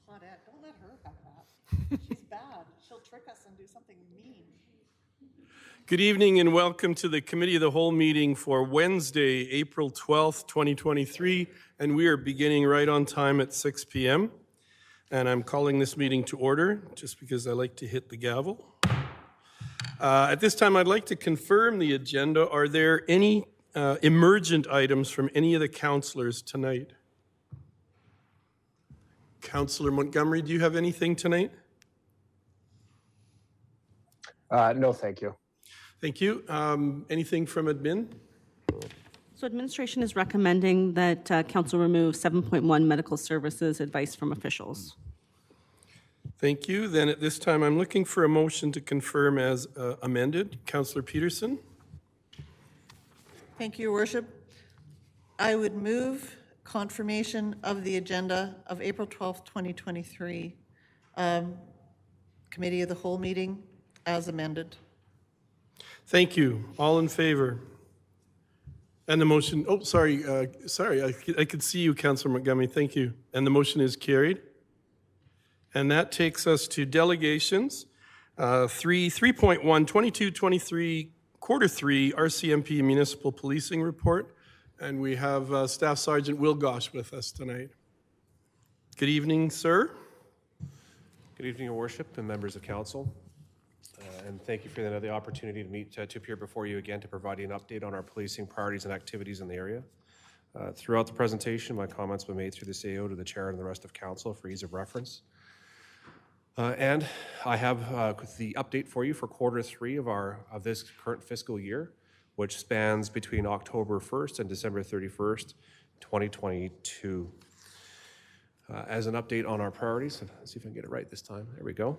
Claudette, don't let her have that. She's bad. She'll trick us and do something mean. Good evening and welcome to the Committee of the Whole meeting for Wednesday, April 12th, 2023. And we are beginning right on time at 6 p.m. And I'm calling this meeting to order just because I like to hit the gavel. At this time, I'd like to confirm the agenda. Are there any emergent items from any of the councillors tonight? Councillor Montgomery, do you have anything tonight? No, thank you. Thank you. Anything from admin? So administration is recommending that council remove 7.1 medical services advice from officials. Thank you. Then at this time, I'm looking for a motion to confirm as amended. Councillor Peterson. Thank you, Your Worship. I would move confirmation of the agenda of April 12th, 2023, Committee of the Whole meeting as amended. Thank you. All in favor? And the motion, oh, sorry, I could see you, Councillor Montgomery. Thank you. And the motion is carried. And that takes us to delegations. 3.1, 22-23, quarter 3, RCMP Municipal Policing Report. And we have Staff Sergeant Will Gosh with us tonight. Good evening, sir. Good evening, Your Worship and members of Council. And thank you for the opportunity to meet, to appear before you again to provide you an update on our policing priorities and activities in the area. Throughout the presentation, my comments were made through the CAO to the Chair and the rest of Council for ease of reference. And I have the update for you for quarter 3 of this current fiscal year, which spans between October 1st and December 31st, 2022. As an update on our priorities, let's see if I can get it right this time. There we go.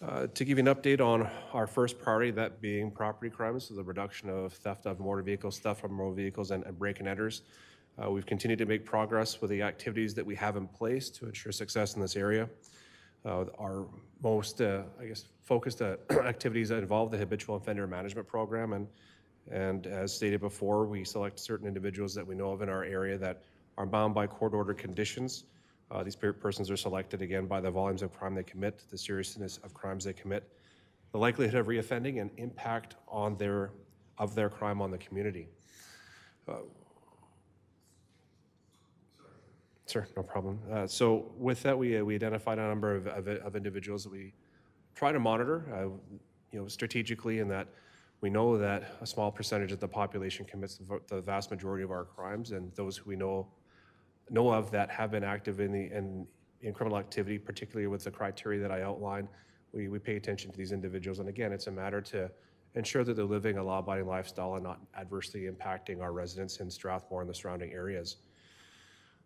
To give you an update on our first priority, that being property crimes, so the reduction of theft of motor vehicles, theft from motor vehicles, and break-and-enters. We've continued to make progress with the activities that we have in place to ensure success in this area. Our most, focused activities that involve the Habitual Offender Management Program, and as stated before, we select certain individuals that we know of in our area that are bound by court-ordered conditions. These persons are selected again by the volumes of crime they commit, the seriousness of crimes they commit, the likelihood of reoffending, and impact on their crime on the community. Sir, no problem. So with that, we identified a number of individuals that we try to monitor, strategically, in that we know that a small percentage of the population commits the vast majority of our crimes, and those who we know of that have been active in criminal activity, particularly with the criteria that I outlined, we pay attention to these individuals. And again, it's a matter to ensure that they're living a law-abiding lifestyle and not adversely impacting our residents in Strathmore and the surrounding areas.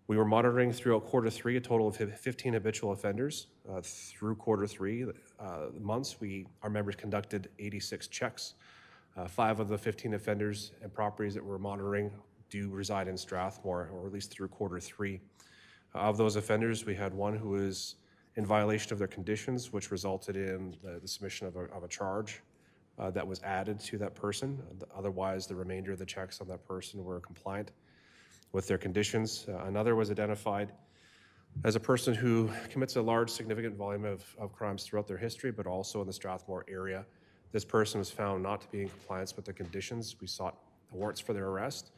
We were monitoring throughout quarter 3 a total of 15 habitual offenders. Through quarter 3 months, our members conducted 86 checks. 5 of the 15 offenders and properties that we're monitoring do reside in Strathmore, or at least through quarter 3. Of those offenders, we had one who was in violation of their conditions, which resulted in the submission of a charge that was added to that person. Otherwise, the remainder of the checks on that person were compliant with their conditions. Another was identified as a person who commits a large, significant volume of crimes throughout their history, but also in the Strathmore area. This person was found not to be in compliance with the conditions. We sought warrants for their arrest.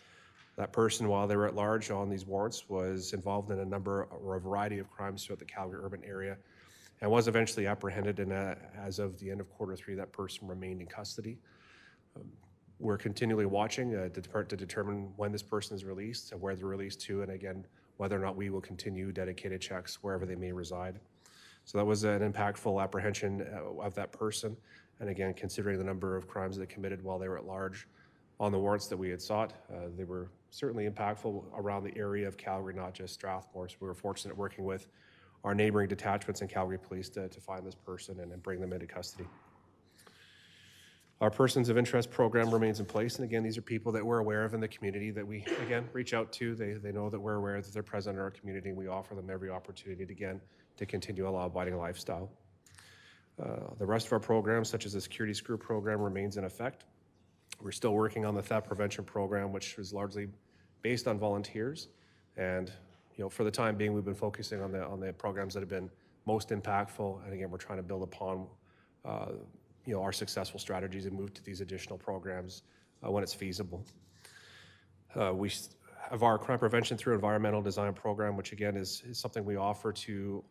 That person, while they were at large on these warrants, was involved in a variety of crimes throughout the Calgary urban area and was eventually apprehended, and as of the end of quarter 3, that person remained in custody. We're continually watching to determine when this person is released and where they're released to, and again, whether or not we will continue dedicated checks wherever they may reside. So that was an impactful apprehension of that person, and again, considering the number of crimes they committed while they were at large on the warrants that we had sought, they were certainly impactful around the area of Calgary, not just Strathmore. So we were fortunate working with our neighboring detachments in Calgary Police to find this person and bring them into custody. Our Persons of Interest program remains in place, and again, these are people that we're aware of in the community that we, again, reach out to. They know that we're aware that they're present in our community, and we offer them every opportunity, again, to continue a law-abiding lifestyle. The rest of our programs, such as the Security Screw program, remains in effect. We're still working on the theft prevention program, which is largely based on volunteers, and for the time being, we've been focusing on the programs that have been most impactful. And again, we're trying to build upon, our successful strategies and move to these additional programs when it's feasible. We have our crime prevention through environmental design program, which again is something we offer to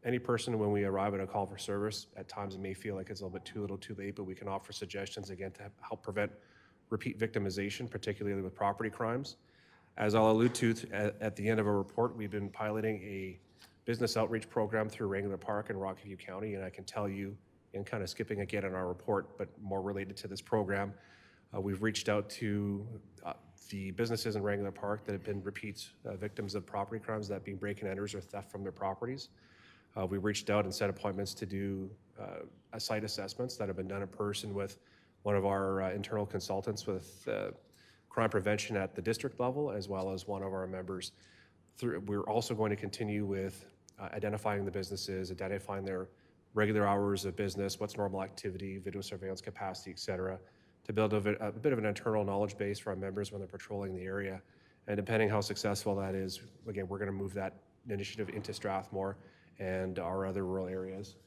any person when we arrive at a call for service. At times it may feel like it's a little bit too little too late, but we can offer suggestions again to help prevent repeat victimization, particularly with property crimes. As I'll allude to at the end of our report, we've been piloting a business outreach program through Wrangler Park in Rockview County, and I can tell you, and kind of skipping again in our report, but more related to this program, we've reached out to the businesses in Wrangler Park that have been repeat victims of property crimes, that being break and enters or theft from their properties. We reached out and set appointments to do site assessments that have been done in person with one of our internal consultants with crime prevention at the district level, as well as one of our members. We're also going to continue with identifying the businesses, identifying their regular hours of business, what's normal activity, video surveillance capacity, et cetera, to build a bit of an internal knowledge base for our members when they're patrolling the area. And depending how successful that is, again, we're going to move that initiative into Strathmore and our other rural areas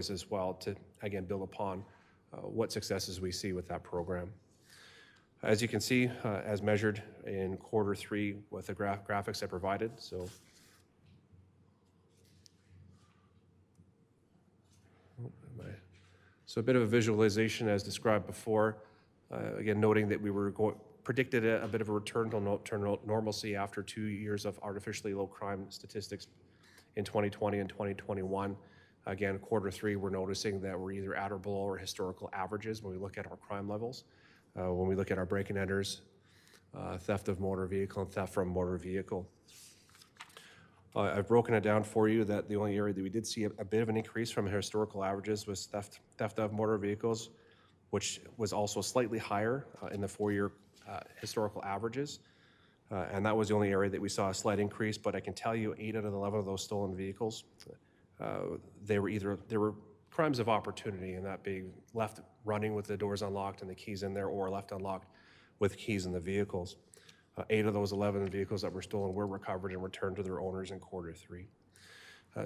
as well, to again build upon what successes we see with that program. As you can see, as measured in Q3 with the graphics I provided, so a bit of a visualization as described before, again noting that we were predicted a bit of a return to normalcy after 2 years of artificially low crime statistics in 2020 and 2021. Again, Q3, we're noticing that we're either at or below our historical averages when we look at our crime levels. When we look at our break and enters, theft of motor vehicle, and theft from motor vehicle. I've broken it down for you that the only area that we did see a bit of an increase from historical averages was theft of motor vehicles, which was also slightly higher in the 4-year historical averages. And that was the only area that we saw a slight increase, but I can tell you 8 out of 11 of those stolen vehicles, they were crimes of opportunity, and that being left running with the doors unlocked and the keys in there, or left unlocked with keys in the vehicles. 8 of those 11 vehicles that were stolen were recovered and returned to their owners in Q3.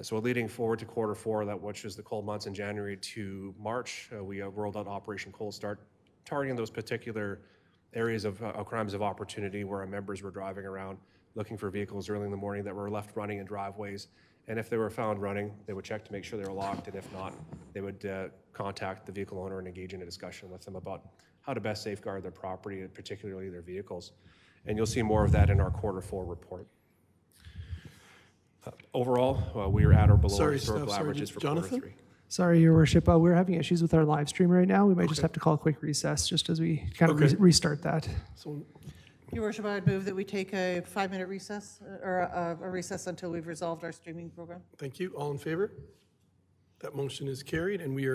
So leading forward to Q4, that which is the cold months in January to March, we rolled out Operation Cold Start, targeting those particular areas of crimes of opportunity where our members were driving around looking for vehicles early in the morning that were left running in driveways. And if they were found running, they would check to make sure they were locked, and if not, they would contact the vehicle owner and engage in a discussion with them about how to best safeguard their property, and particularly their vehicles. And you'll see more of that in our Q4 report. Overall, we are at or below historical averages for Jonathan? Q3. Sorry, Your Worship. We're having issues with our live stream right now. We might just have to call a quick recess just as we kind of restart that. So, Your Worship, I would move that we take a 5-minute recess, or a recess until we've resolved our streaming program. thank you. All in favor? That motion is carried, and we are